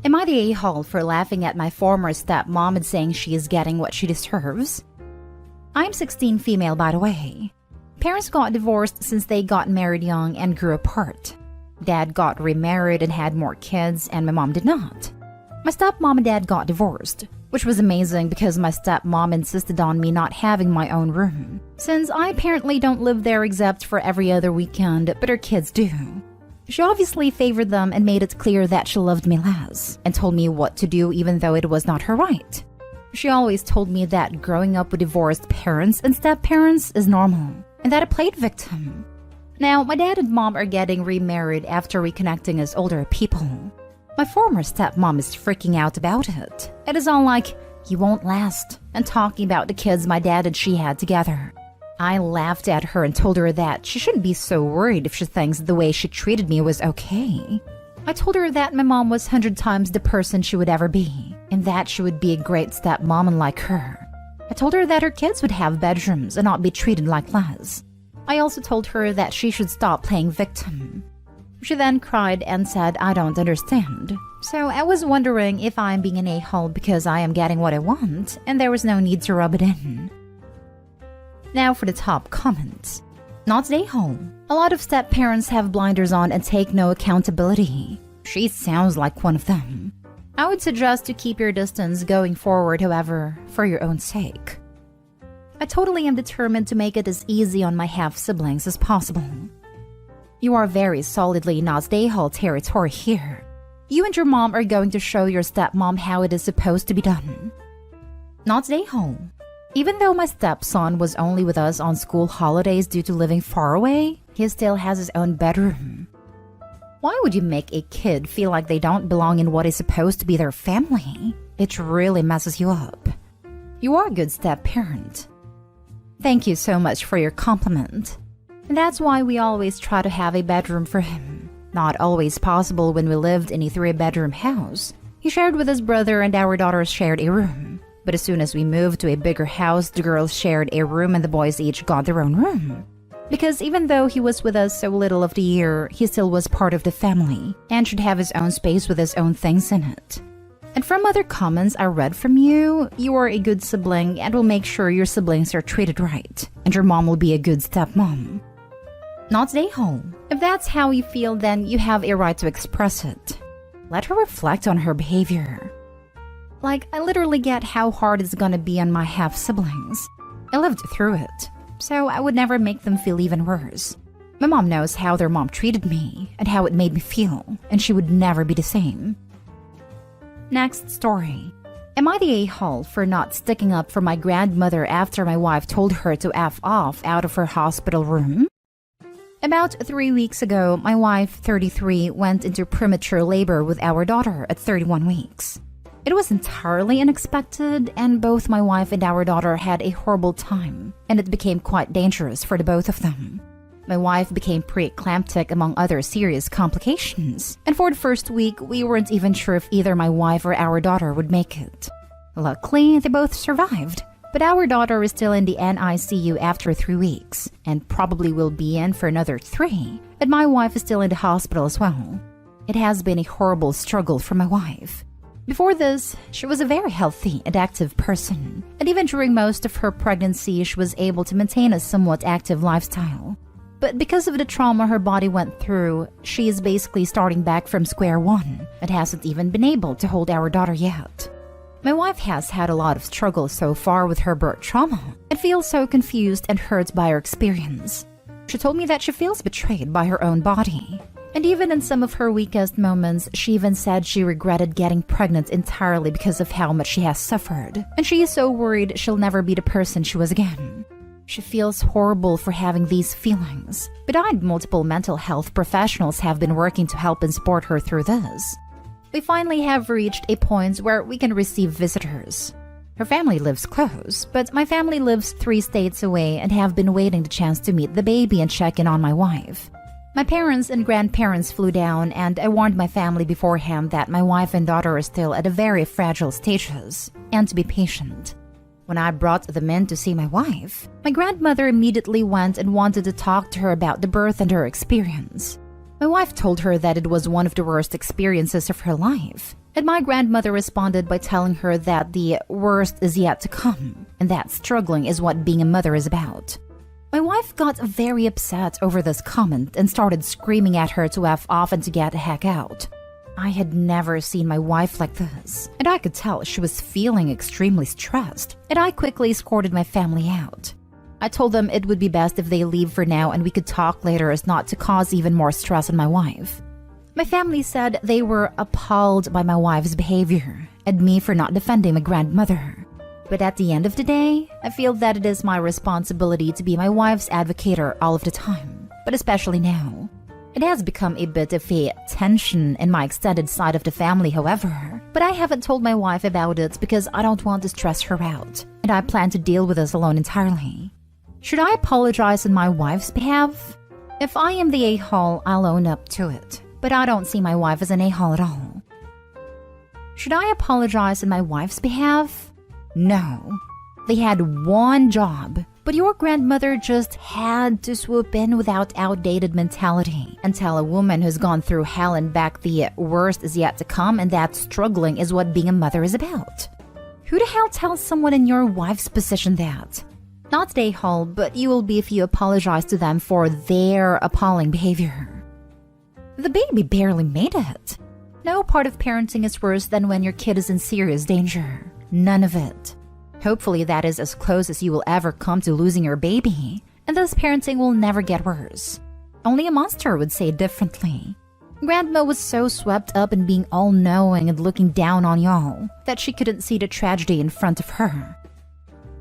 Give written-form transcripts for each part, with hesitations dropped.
Am I the a-hole for laughing at my former stepmom and saying she is getting what she deserves? I'm 16 female, by the way. Parents got divorced since they got married young and grew apart. Dad got remarried and had more kids, and my mom did not. My stepmom and dad got divorced, which was amazing because my stepmom insisted on me not having my own room, since I apparently don't live there except for every other weekend, but her kids do. She obviously favored them and made it clear that she loved me less, and told me what to do even though it was not her right. She always told me that growing up with divorced parents and step-parents is normal, and that I played victim. Now, my dad and mom are getting remarried after reconnecting as older people. My former stepmom is freaking out about it. It is all like, "You won't last," and talking about the kids my dad and she had together. I laughed at her and told her that she shouldn't be so worried if she thinks the way she treated me was okay. I told her that my mom was 100 times the person she would ever be, and that she would be a great stepmom and like her. I told her that her kids would have bedrooms and not be treated like less. I also told her that she should stop playing victim. She then cried and said, "I don't understand." So I was wondering if I'm being an a-hole because I am getting what I want, and there was no need to rub it in. Now for the top comments. Not an a-hole. A lot of step-parents have blinders on and take no accountability. She sounds like one of them. I would suggest to keep your distance going forward, however, for your own sake. I totally am determined to make it as easy on my half-siblings as possible. You are very solidly not a-hole territory here. You and your mom are going to show your stepmom how it is supposed to be done. Not a-hole. Even though my stepson was only with us on school holidays due to living far away, he still has his own bedroom. Why would you make a kid feel like they don't belong in what is supposed to be their family? It really messes you up. You are a good step-parent. Thank you so much for your compliment. And that's why we always try to have a bedroom for him. Not always possible when we lived in a 3-bedroom house. He shared with his brother and our daughters shared a room. But as soon as we moved to a bigger house, the girls shared a room and the boys each got their own room. Because even though he was with us so little of the year, he still was part of the family and should have his own space with his own things in it. And from other comments I read from you, you are a good sibling and will make sure your siblings are treated right, and your mom will be a good stepmom. Not a-hole. If that's how you feel, then you have a right to express it. Let her reflect on her behavior. Like, I literally get how hard it's gonna be on my half-siblings. I lived through it, so I would never make them feel even worse. My mom knows how their mom treated me and how it made me feel, and she would never be the same. Next story. Am I the a-hole for not sticking up for my grandmother after my wife told her to F off out of her hospital room? About 3 weeks ago, my wife, 33, went into premature labor with our daughter at 31 weeks. It was entirely unexpected, and both my wife and our daughter had a horrible time, and it became quite dangerous for the both of them. My wife became preeclamptic among other serious complications, and for the first week, we weren't even sure if either my wife or our daughter would make it. Luckily, they both survived, but our daughter is still in the NICU after 3 weeks, and probably will be in for another 3, and my wife is still in the hospital as well. It has been a horrible struggle for my wife. Before this, she was a very healthy and active person, and even during most of her pregnancy, she was able to maintain a somewhat active lifestyle. But because of the trauma her body went through, she is basically starting back from square one and hasn't even been able to hold our daughter yet. My wife has had a lot of struggle so far with her birth trauma and feels so confused and hurt by her experience. She told me that she feels betrayed by her own body. And even in some of her weakest moments, she even said she regretted getting pregnant entirely because of how much she has suffered. And she is so worried she'll never be the person she was again. She feels horrible for having these feelings, but multiple mental health professionals have been working to help and support her through this. We finally have reached a point where we can receive visitors. Her family lives close, but my family lives 3 states away and have been waiting the chance to meet the baby and check in on my wife. My parents and grandparents flew down, and I warned my family beforehand that my wife and daughter are still at a very fragile stages, and to be patient. When I brought them in to see my wife, my grandmother immediately went and wanted to talk to her about the birth and her experience. My wife told her that it was one of the worst experiences of her life, And my grandmother responded by telling her that the worst is yet to come, and that struggling is what being a mother is about. My wife got very upset over this comment and started screaming at her to F off and to get the heck out. I had never seen my wife like this, and I could tell she was feeling extremely stressed, and I quickly escorted my family out. I told them it would be best if they leave for now and we could talk later as not to cause even more stress on my wife. My family said they were appalled by my wife's behavior and me for not defending my grandmother. But at the end of the day, I feel that it is my responsibility to be my wife's advocator all of the time, but especially now. It has become a bit of a tension in my extended side of the family, however, but I haven't told my wife about it because I don't want to stress her out, and I plan to deal with this alone entirely. Should I apologize on my wife's behalf? If I am the a-hole, I'll own up to it, but I don't see my wife as an a-hole at all. Should I apologize on my wife's behalf? No. They had one job, but your grandmother just had to swoop in without outdated mentality and tell a woman who's gone through hell and back the worst is yet to come and that struggling is what being a mother is about. Who the hell tells someone in your wife's position that? Not the a-hole, but you will be if you apologize to them for their appalling behavior. The baby barely made it. No part of parenting is worse than when your kid is in serious danger. None of it. Hopefully that is as close as you will ever come to losing your baby, and thus parenting will never get worse. Only a monster would say differently. Grandma was so swept up in being all-knowing and looking down on y'all that she couldn't see the tragedy in front of her.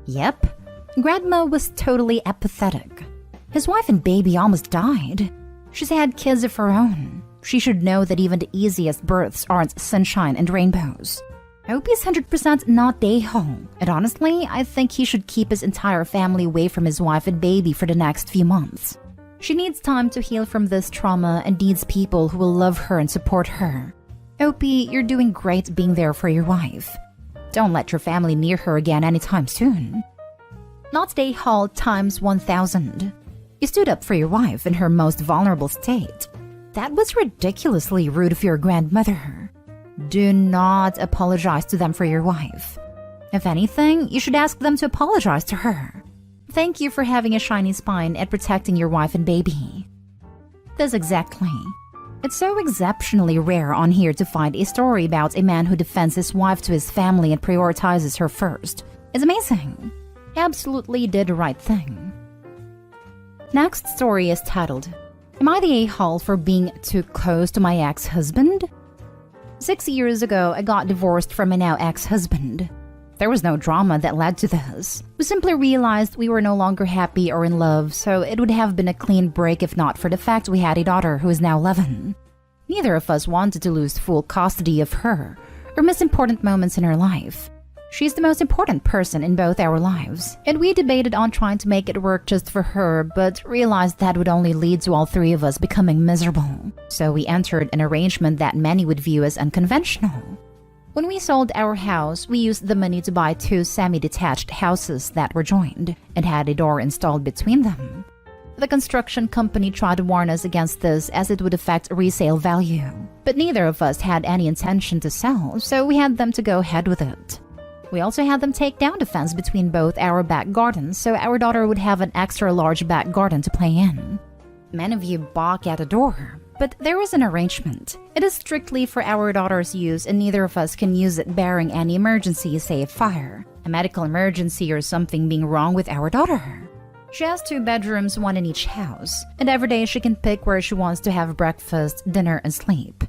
Yep, Grandma was totally apathetic. His wife and baby almost died. She's had kids of her own. She should know that even the easiest births aren't sunshine and rainbows. I hope he's 100% not the a-hole, and honestly, I think he should keep his entire family away from his wife and baby for the next few months. She needs time to heal from this trauma and needs people who will love her and support her. Opie, you're doing great being there for your wife. Don't let your family near her again anytime soon. Not the a-hole times 1,000. You stood up for your wife in her most vulnerable state. That was ridiculously rude of your grandmother. Do not apologize to them for your wife. If anything, you should ask them to apologize to her. Thank you for having a shiny spine and protecting your wife and baby. This exactly. It's so exceptionally rare on here to find a story about a man who defends his wife to his family and prioritizes her first. It's amazing. Absolutely did the right thing. Next story is titled, Am I the a-hole for being too close to my ex-husband? 6 years ago, I got divorced from my now ex-husband. There was no drama that led to this. We simply realized we were no longer happy or in love, so it would have been a clean break if not for the fact we had a daughter who is now 11. Neither of us wanted to lose full custody of her or miss important moments in her life. She's the most important person in both our lives, and we debated on trying to make it work just for her, but realized that would only lead to all three of us becoming miserable. So we entered an arrangement that many would view as unconventional. When we sold our house, we used the money to buy 2 semi-detached houses that were joined and had a door installed between them. The construction company tried to warn us against this as it would affect resale value, but neither of us had any intention to sell, so we had them to go ahead with it. We also had them take down the fence between both our back gardens so our daughter would have an extra large back garden to play in. Many of you balk at the door, but there is an arrangement. It is strictly for our daughter's use and neither of us can use it barring any emergency, say a fire, a medical emergency or something being wrong with our daughter. She has 2 bedrooms, 1 in each house, and every day she can pick where she wants to have breakfast, dinner, and sleep.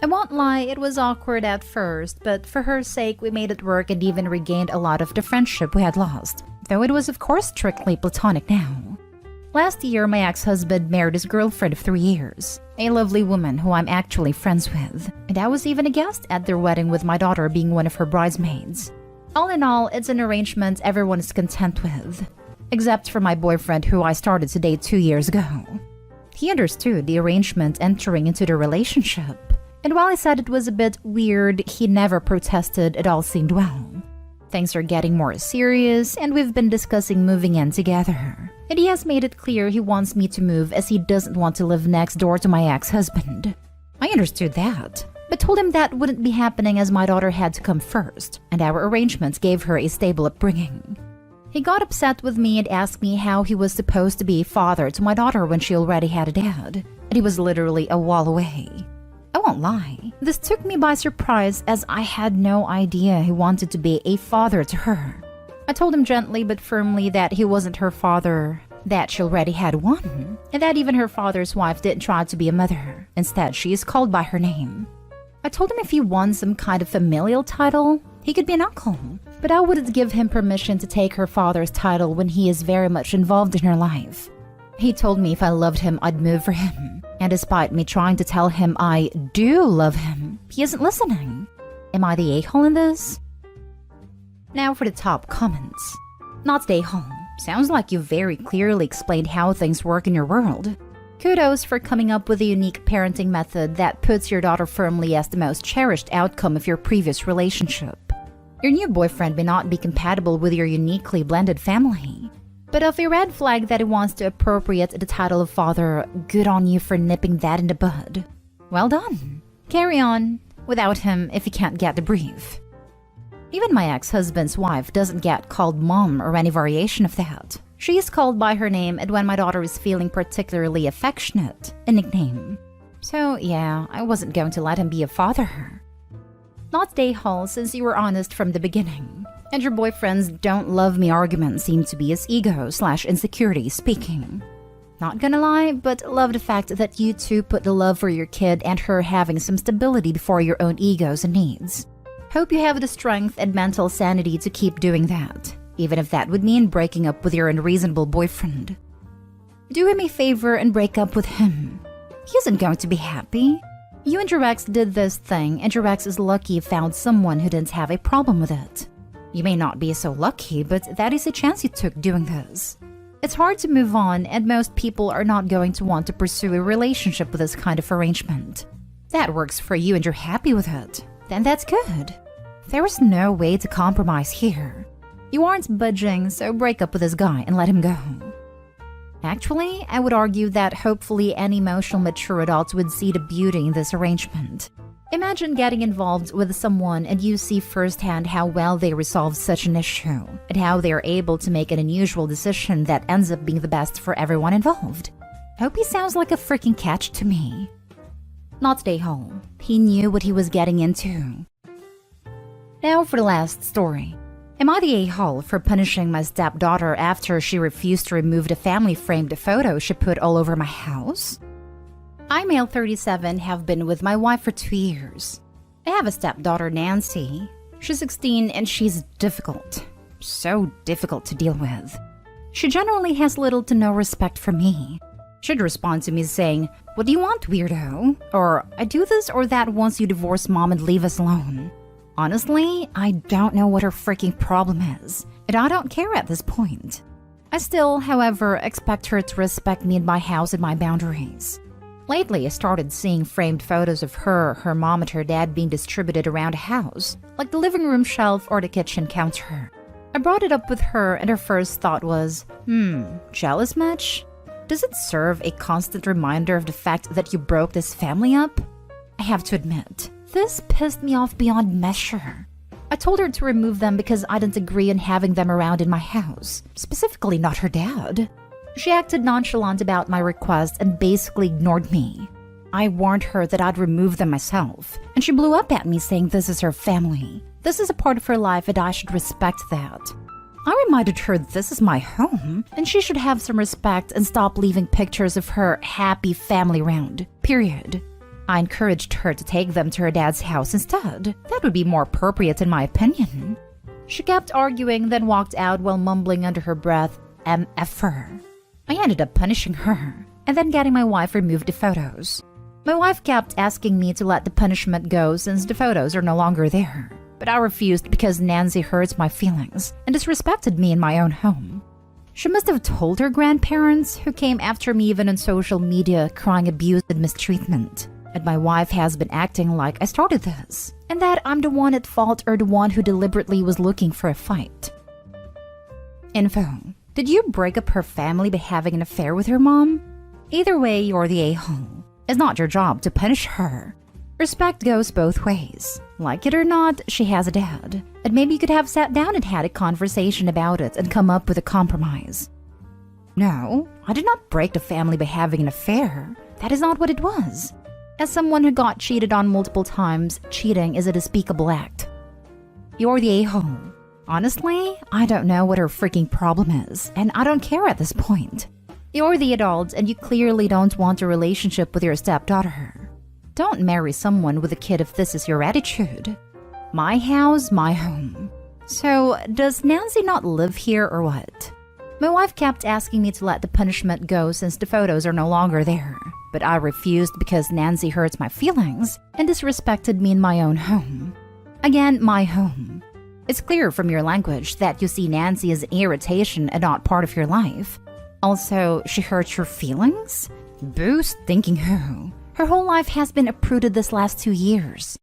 I won't lie, it was awkward at first, but for her sake we made it work and even regained a lot of the friendship we had lost, though it was of course strictly platonic now. Last year, my ex-husband married his girlfriend of 3 years, a lovely woman who I'm actually friends with, and I was even a guest at their wedding with my daughter being one of her bridesmaids. All in all, it's an arrangement everyone is content with, except for my boyfriend who I started to date 2 years ago. He understood the arrangement entering into the relationship. And while I said it was a bit weird, he never protested. It all seemed well. Things are getting more serious, and we've been discussing moving in together. And he has made it clear he wants me to move as he doesn't want to live next door to my ex-husband. I understood that. But told him that wouldn't be happening as my daughter had to come first, and our arrangements gave her a stable upbringing. He got upset with me and asked me how he was supposed to be a father to my daughter when she already had a dad, and he was literally a wall away. I won't lie, this took me by surprise as I had no idea he wanted to be a father to her. I told him gently but firmly that he wasn't her father, that she already had one, and that even her father's wife didn't try to be a mother. Instead, she is called by her name. I told him if he wants some kind of familial title, he could be an uncle, but I wouldn't give him permission to take her father's title when he is very much involved in her life. He told me if I loved him, I'd move for him, and despite me trying to tell him I do love him, he isn't listening. Am I the a-hole in this? Now for the top comments. Not the a-hole. Sounds like you very clearly explained how things work in your world. Kudos for coming up with a unique parenting method that puts your daughter firmly as the most cherished outcome of your previous relationship. Your new boyfriend may not be compatible with your uniquely blended family. But of a red flag that he wants to appropriate the title of father, good on you for nipping that in the bud. Well done. Carry on without him if you can't get the brief. Even my ex-husband's wife doesn't get called mom or any variation of that. She is called by her name, and when my daughter is feeling particularly affectionate, a nickname. So yeah, I wasn't going to let him be a father. Not day hall since you were honest from the beginning. And your boyfriend's don't love me arguments seem to be his ego/insecurity speaking. Not gonna lie, but love the fact that you two put the love for your kid and her having some stability before your own egos and needs. Hope you have the strength and mental sanity to keep doing that, even if that would mean breaking up with your unreasonable boyfriend. Do him a favor and break up with him. He isn't going to be happy. You and your ex did this thing, and your ex is lucky you found someone who didn't have a problem with it. You may not be so lucky, but that is a chance you took doing this. It's hard to move on, and most people are not going to want to pursue a relationship with this kind of arrangement. That works for you and you're happy with it, then that's good. There is no way to compromise here. You aren't budging, so break up with this guy and let him go. Actually, I would argue that hopefully any emotional mature adult would see the beauty in this arrangement. Imagine getting involved with someone and you see firsthand how well they resolve such an issue, and how they are able to make an unusual decision that ends up being the best for everyone involved. Hope he sounds like a freaking catch to me. Not stay home. He knew what he was getting into. Now for the last story. Am I the a-hole for punishing my stepdaughter after she refused to remove the family-framed photo she put all over my house? I, male 37, have been with my wife for 2 years. I have a stepdaughter, Nancy. She's 16 and she's difficult. So difficult to deal with. She generally has little to no respect for me. She'd respond to me saying, "What do you want, weirdo?" Or, "I do this or that once you divorce mom and leave us alone." Honestly, I don't know what her freaking problem is, and I don't care at this point. I still, however, expect her to respect me and my house and my boundaries. Lately, I started seeing framed photos of her mom, and her dad being distributed around the house, like the living room shelf or the kitchen counter. I brought it up with her, and her first thought was, jealous much? Does it serve a constant reminder of the fact that you broke this family up? I have to admit, this pissed me off beyond measure. I told her to remove them because I didn't agree on having them around in my house, specifically not her dad. She acted nonchalant about my request and basically ignored me. I warned her that I'd remove them myself, and she blew up at me saying this is her family. This is a part of her life and I should respect that. I reminded her this is my home, and she should have some respect and stop leaving pictures of her happy family around, period. I encouraged her to take them to her dad's house instead. That would be more appropriate in my opinion. She kept arguing, then walked out while mumbling under her breath, MF'er. I ended up punishing her, and then getting my wife remove the photos. My wife kept asking me to let the punishment go since the photos are no longer there. But I refused because Nancy hurts my feelings and disrespected me in my own home. She must have told her grandparents, who came after me even on social media crying abuse and mistreatment. And my wife has been acting like I started this, and that I'm the one at fault or the one who deliberately was looking for a fight. Info. Did you break up her family by having an affair with her mom? Either way, you're the a-hole. It's not your job to punish her. Respect goes both ways. Like it or not, she has a dad. And maybe you could have sat down and had a conversation about it and come up with a compromise. No, I did not break the family by having an affair. That is not what it was. As someone who got cheated on multiple times, cheating is a despicable act. You're the a-hole. Honestly, I don't know what her freaking problem is, and I don't care at this point. You're the adult, and you clearly don't want a relationship with your stepdaughter. Don't marry someone with a kid if this is your attitude. My house, my home. So, does Nancy not live here or what? My wife kept asking me to let the punishment go since the photos are no longer there. But I refused because Nancy hurts my feelings and disrespected me in my own home. Again, my home. It's clear from your language that you see Nancy as an irritation and not part of your life. Also, she hurts your feelings? Boo stinking who? Her whole life has been uprooted this last 2 years.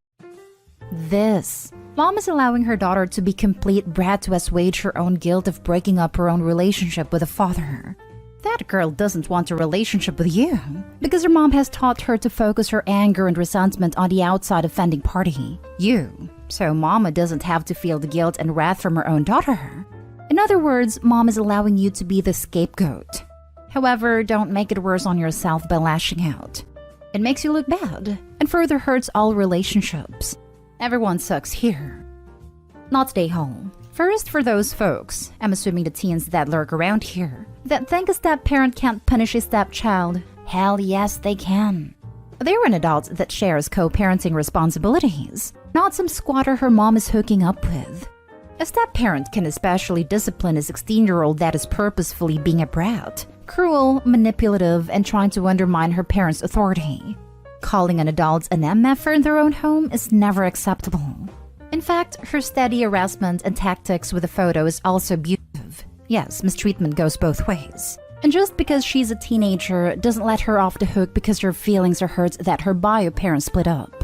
Mom is allowing her daughter to be complete brat to assuage her own guilt of breaking up her own relationship with a father. That girl doesn't want a relationship with you because her mom has taught her to focus her anger and resentment on the outside offending party, you. So mama doesn't have to feel the guilt and wrath from her own daughter. In other words, mom is allowing you to be the scapegoat. However, don't make it worse on yourself by lashing out. It makes you look bad and further hurts all relationships. Everyone sucks here. Not stay home. First, for those folks, I'm assuming the teens that lurk around here, that think a step-parent can't punish a stepchild. Hell yes, they can. They're an adult that shares co-parenting responsibilities, not some squatter her mom is hooking up with. A step-parent can especially discipline a 16-year-old that is purposefully being a brat, cruel, manipulative, and trying to undermine her parents' authority. Calling an adult an MFer in their own home is never acceptable. In fact, her steady harassment and tactics with the photo is also abusive. Yes, mistreatment goes both ways. And just because she's a teenager doesn't let her off the hook because her feelings are hurt that her bio parents split up.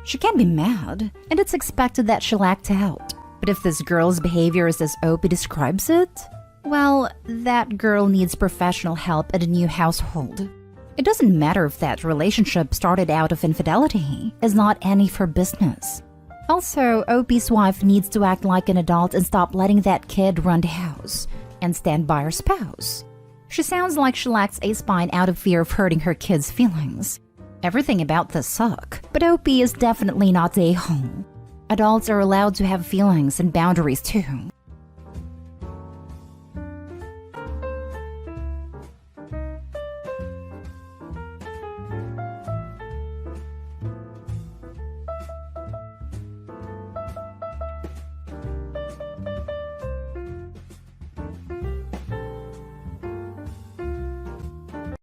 She can be mad, and it's expected that she'll act out. But if this girl's behavior is as Opie describes it, well, that girl needs professional help at a new household. It doesn't matter if that relationship started out of infidelity. It's not any of her business. Also, Opie's wife needs to act like an adult and stop letting that kid run the house and stand by her spouse. She sounds like she lacks a spine out of fear of hurting her kids' feelings. Everything about this sucks, but Opie is definitely not the a-hole. Adults are allowed to have feelings and boundaries too.